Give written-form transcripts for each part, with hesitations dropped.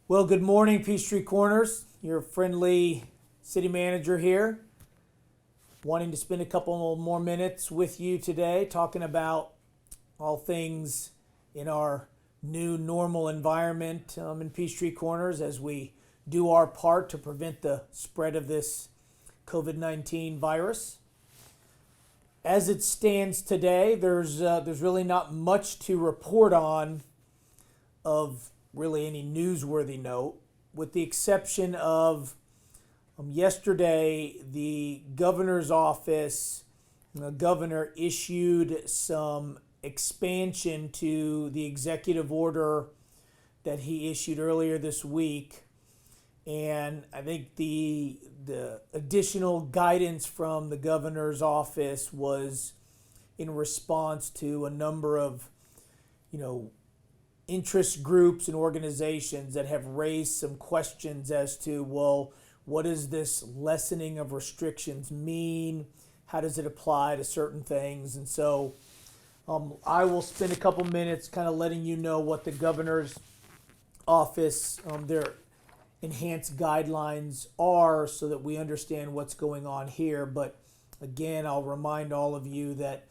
Well, good morning, Peachtree Corners. Your friendly city manager here, wanting to spend a couple more minutes with you today talking about all things in our new normal environment in Peachtree Corners as we do our part to prevent the spread of this COVID-19 virus. As it stands today, there's really not much to report on of really any newsworthy note, with the exception of yesterday, the governor's office, the governor issued some expansion to the executive order that he issued earlier this week. And I think the additional guidance from the governor's office was in response to a number of, interest groups and organizations that have raised some questions as to, well, what does this lessening of restrictions mean? How does it apply to certain things? And so I will spend a couple minutes kind of letting you know what the governor's office, their enhanced guidelines are so that we understand what's going on here. But again, I'll remind all of you that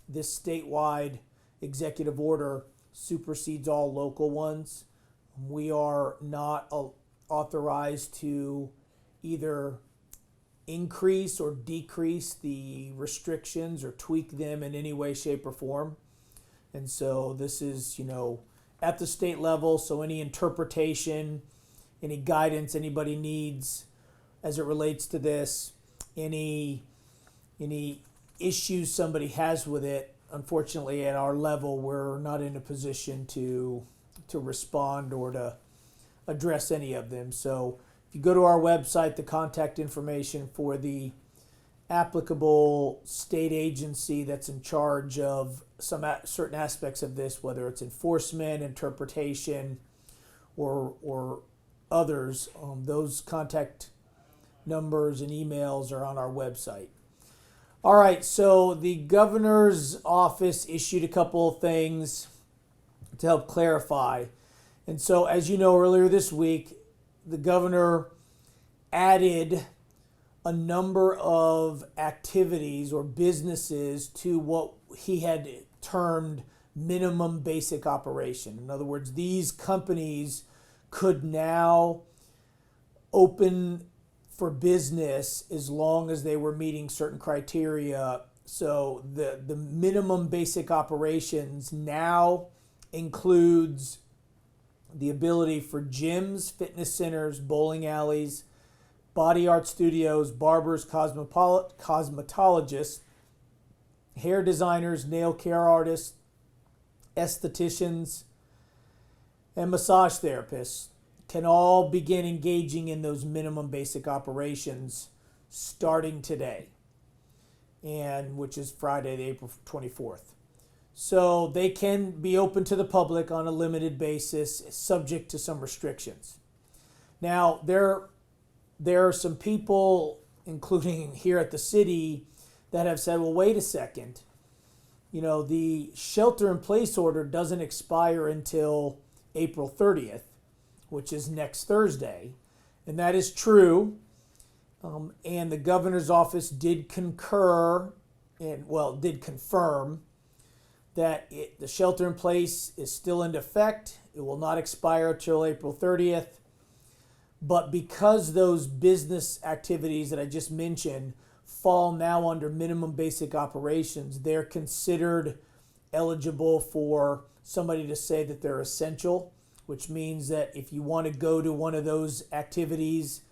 this statewide executive order supersedes all local ones. We are not authorized to either increase or decrease the restrictions or tweak them in any way, shape, or form. And so this is, at the state level, so any interpretation, any guidance anybody needs as it relates to this, any issues somebody has with it, unfortunately, at our level, we're not in a position to respond or to address any of them. So if you go to our website, the contact information for the applicable state agency that's in charge of some certain aspects of this, whether it's enforcement, interpretation, or others, those contact numbers and emails are on our website. All right, so the governor's office issued a couple of things to help clarify. And so, as you know, earlier this week, the governor added a number of activities or businesses to what he had termed minimum basic operation. In other words, these companies could now open for business as long as they were meeting certain criteria. So the minimum basic operations now includes the ability for gyms, fitness centers, bowling alleys, body art studios, barbers, cosmetologists, hair designers, nail care artists, estheticians, and massage therapists can all begin engaging in those minimum basic operations starting today, and which is Friday, April 24th. So they can be open to the public on a limited basis, subject to some restrictions. Now, there are some people, including here at the city, that have said, well, wait a second. The shelter-in-place order doesn't expire until April 30th, which is next Thursday. And that is true. And the governor's office did confirm that the shelter in place is still in effect. It will not expire until April 30th. But because those business activities that I just mentioned fall now under minimum basic operations, they're considered eligible for somebody to say that they're essential, which means that if you want to go to one of those activities,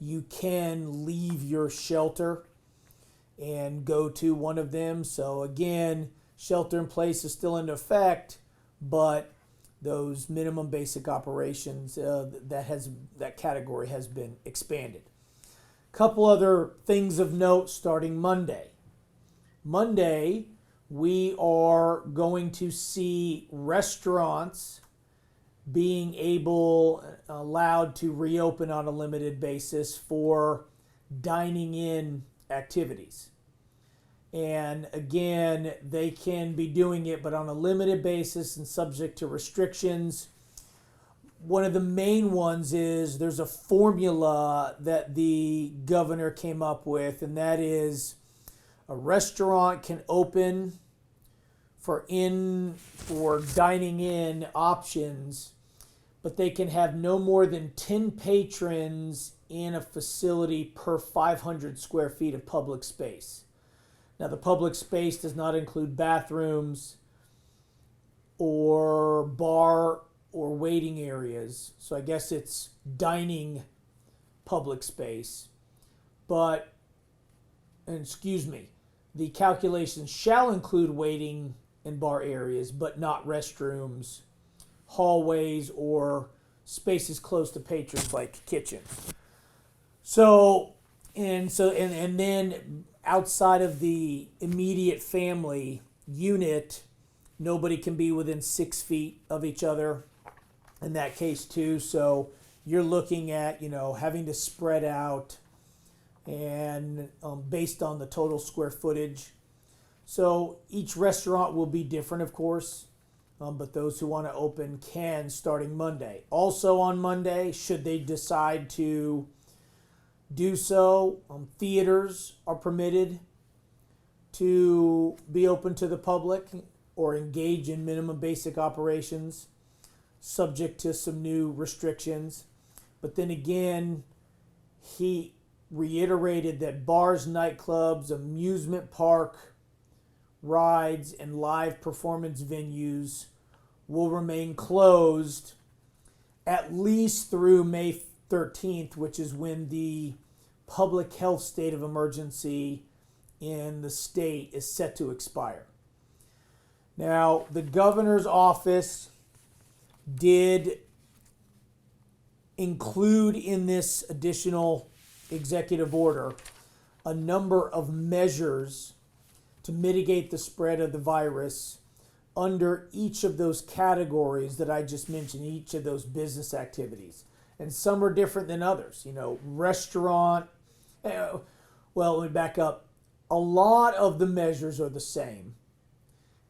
you can leave your shelter and go to one of them. So again, shelter in place is still in effect, but those minimum basic operations, that category has been expanded. Couple other things of note starting Monday. Monday, we are going to see restaurants being allowed to reopen on a limited basis for dining in activities. And again, they can be doing it, but on a limited basis and subject to restrictions. one of the main ones is there's a formula that the governor came up with, and that is a restaurant can open for dining in options, but they can have no more than 10 patrons in a facility per 500 square feet of public space. Now, the public space does not include bathrooms or bar or waiting areas. So I guess it's dining public space. But, and excuse me, the calculations shall include waiting and bar areas, but not restrooms, hallways, or spaces close to patrons like kitchens. And then outside of the immediate family unit, nobody can be within 6 feet of each other in that case too. So you're looking at, having to spread out and based on the total square footage. So each restaurant will be different, of course, but those who want to open can starting Monday. Also on Monday, should they decide to do so, theaters are permitted to be open to the public or engage in minimum basic operations, subject to some new restrictions. But then again, he reiterated that bars, nightclubs, amusement park, rides, and live performance venues will remain closed at least through May 13th, which is when the public health state of emergency in the state is set to expire. Now, the governor's office did include in this additional executive order a number of measures to mitigate the spread of the virus under each of those categories that I just mentioned, each of those business activities. And some are different than others. Restaurant, let me back up. A lot of the measures are the same.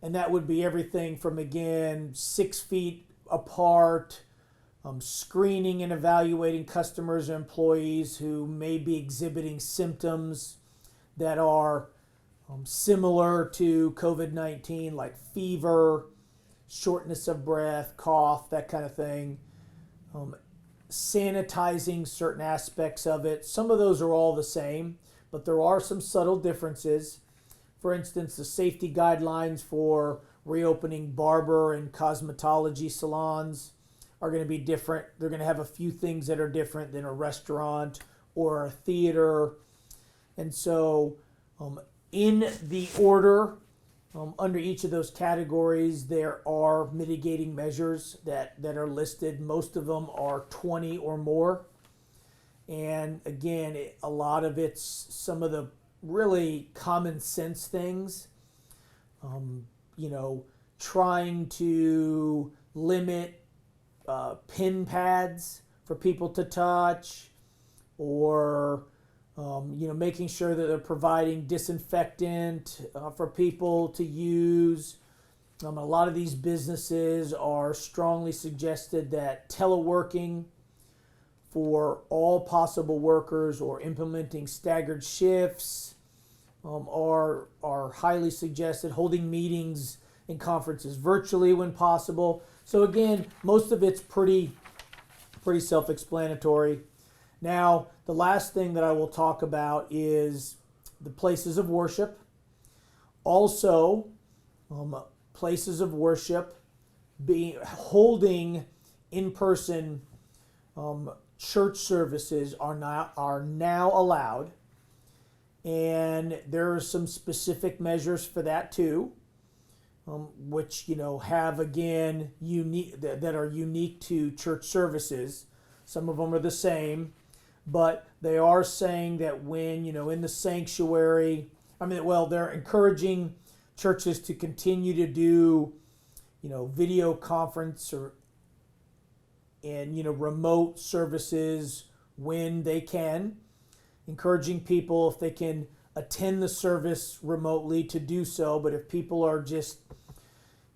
And that would be everything from, again, 6 feet apart, screening and evaluating customers or employees who may be exhibiting symptoms that are similar to COVID-19, like fever, shortness of breath, cough, that kind of thing. Sanitizing certain aspects of it. Some of those are all the same, but there are some subtle differences. For instance, the safety guidelines for reopening barber and cosmetology salons are going to be different. They're going to have a few things that are different than a restaurant or a theater. And so in the order, under each of those categories, there are mitigating measures that are listed. Most of them are 20 or more. And again, a lot of it's some of the really common sense things. Trying to limit pin pads for people to touch, or making sure that they're providing disinfectant for people to use. A lot of these businesses are strongly suggested that teleworking for all possible workers or implementing staggered shifts are highly suggested. Holding meetings and conferences virtually when possible. So again, most of it's pretty self-explanatory. Now, the last thing that I will talk about is the places of worship. Also, places of worship holding in-person church services are now allowed, and there are some specific measures for that too, which have again that are unique to church services. Some of them are the same. But they are saying that when, in the sanctuary, they're encouraging churches to continue to do, video conference and remote services when they can. Encouraging people, if they can attend the service remotely, to do so. But if people are just,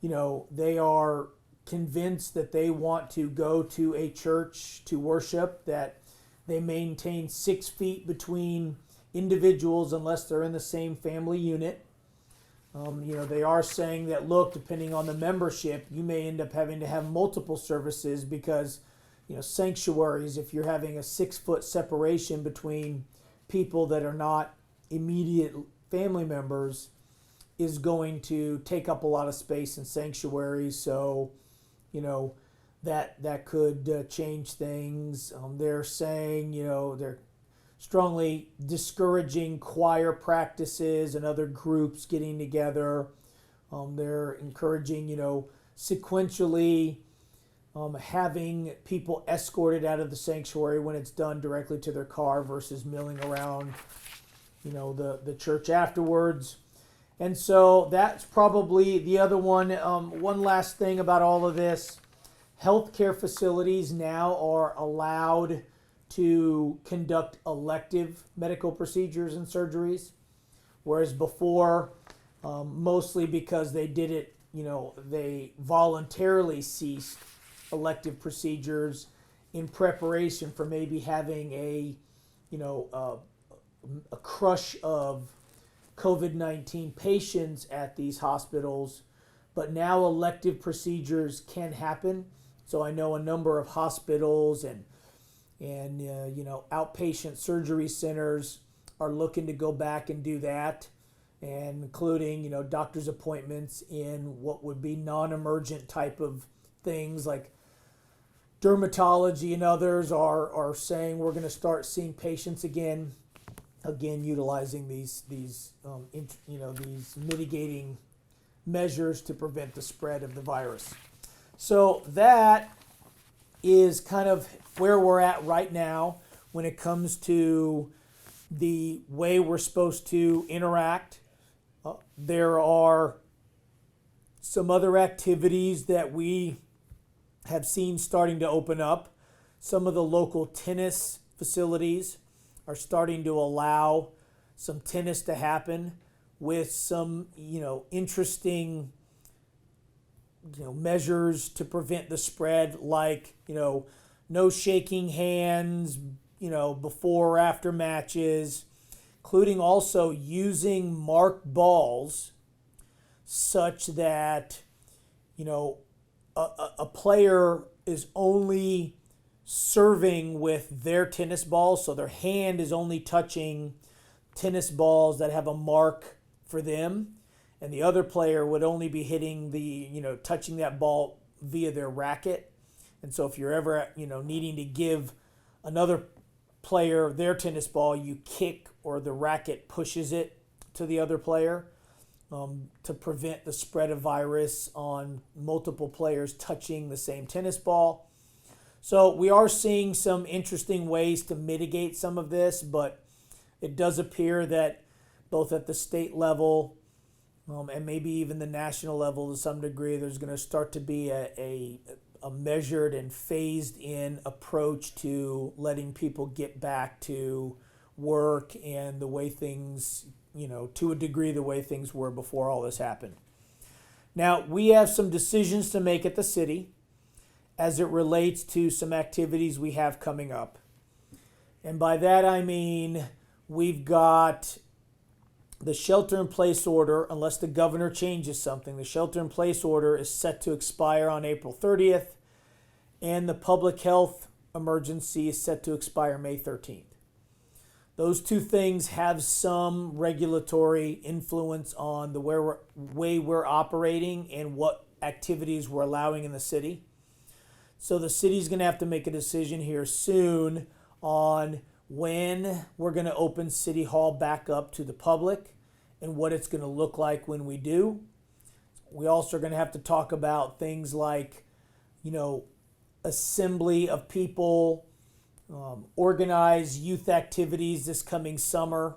they are convinced that they want to go to a church to worship, that they maintain 6 feet between individuals unless they're in the same family unit. They are saying that, look, depending on the membership, you may end up having to have multiple services because, sanctuaries, if you're having a 6-foot separation between people that are not immediate family members, is going to take up a lot of space in sanctuaries. So, that could change things. They're saying, they're strongly discouraging choir practices and other groups getting together. They're encouraging, sequentially having people escorted out of the sanctuary when it's done directly to their car versus milling around, the church afterwards. And so that's probably the other one. One last thing about all of this. Healthcare facilities now are allowed to conduct elective medical procedures and surgeries, whereas before, mostly because they did it, they voluntarily ceased elective procedures in preparation for maybe having a crush of COVID-19 patients at these hospitals. But now elective procedures can happen. So I know a number of hospitals and outpatient surgery centers are looking to go back and do that, and including, doctor's appointments in what would be non-emergent type of things like dermatology, and others are saying we're going to start seeing patients again utilizing these mitigating measures to prevent the spread of the virus. So that is kind of where we're at right now when it comes to the way we're supposed to interact. There are some other activities that we have seen starting to open up. Some of the local tennis facilities are starting to allow some tennis to happen with some, interesting, measures to prevent the spread, like, no shaking hands, before or after matches, including also using marked balls such that, a player is only serving with their tennis ball, so their hand is only touching tennis balls that have a mark for them, and the other player would only be hitting touching that ball via their racket. And so if you're ever, needing to give another player their tennis ball, you kick or the racket pushes it to the other player, to prevent the spread of virus on multiple players touching the same tennis ball. So we are seeing some interesting ways to mitigate some of this, but it does appear that both at the state level and maybe even the national level to some degree, there's going to start to be a measured and phased in approach to letting people get back to work and the way things, to a degree, the way things were before all this happened. Now, we have some decisions to make at the city as it relates to some activities we have coming up. And by that I mean we've got the shelter-in-place order, unless the governor changes something. The shelter-in-place order is set to expire on April 30th, and the public health emergency is set to expire May 13th. Those two things have some regulatory influence on the way we're operating and what activities we're allowing in the city. So the city's going to have to make a decision here soon on when we're going to open City Hall back up to the public and what it's going to look like when we do. We also are going to have to talk about things like, assembly of people, organize youth activities this coming summer,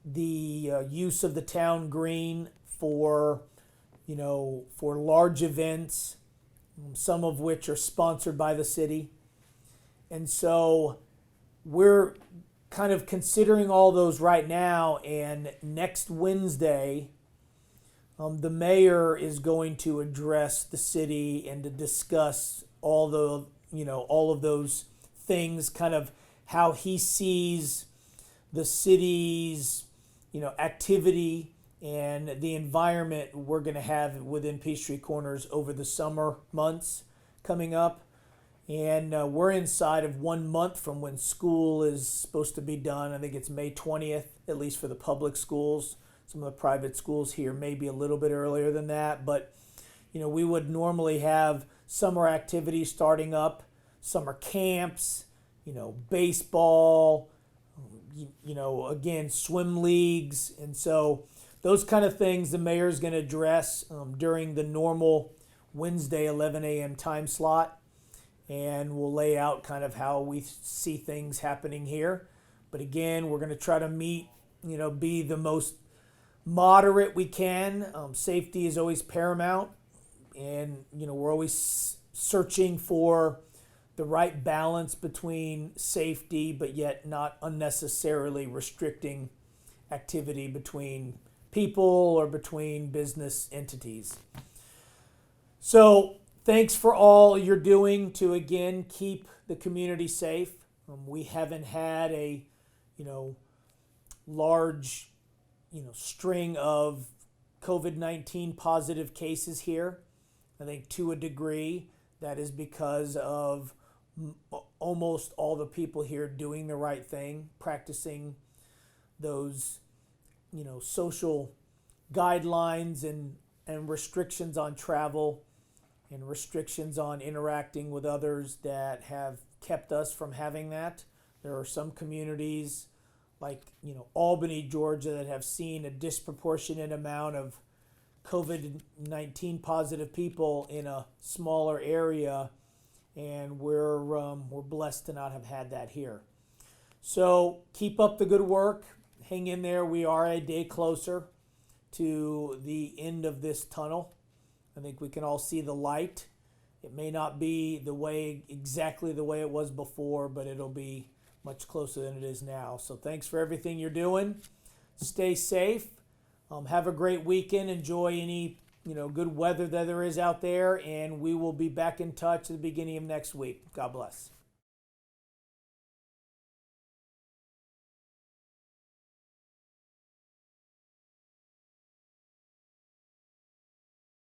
the use of the town green for large events, some of which are sponsored by the city. And so we're kind of considering all those right now, and next Wednesday the mayor is going to address the city and to discuss all of those things, kind of how he sees the city's, activity and the environment we're going to have within Peachtree Corners over the summer months coming up. And we're inside of 1 month from when school is supposed to be done. I think it's May 20th, at least for the public schools. Some of the private schools here may be a little bit earlier than that. But, we would normally have summer activities starting up, summer camps, baseball, again, swim leagues. And so those kind of things the mayor's going to address during the normal Wednesday 11 a.m. time slot. And we'll lay out kind of how we see things happening here. But again, we're going to try to meet, be the most moderate we can. Safety is always paramount. And, we're always searching for the right balance between safety, but yet not unnecessarily restricting activity between people or between business entities. So, thanks for all you're doing to, again, keep the community safe. We haven't had a, large, string of COVID-19 positive cases here. I think to a degree that is because of almost all the people here doing the right thing, practicing those, social guidelines and restrictions on travel and restrictions on interacting with others that have kept us from having that. There are some communities like, Albany, Georgia, that have seen a disproportionate amount of COVID-19 positive people in a smaller area, and we're blessed to not have had that here. So keep up the good work. Hang in there. We are a day closer to the end of this tunnel. I think we can all see the light. It may not be exactly the way it was before, but it'll be much closer than it is now. So thanks for everything you're doing. Stay safe. Have a great weekend. Enjoy any good weather that there is out there, and we will be back in touch at the beginning of next week. God bless.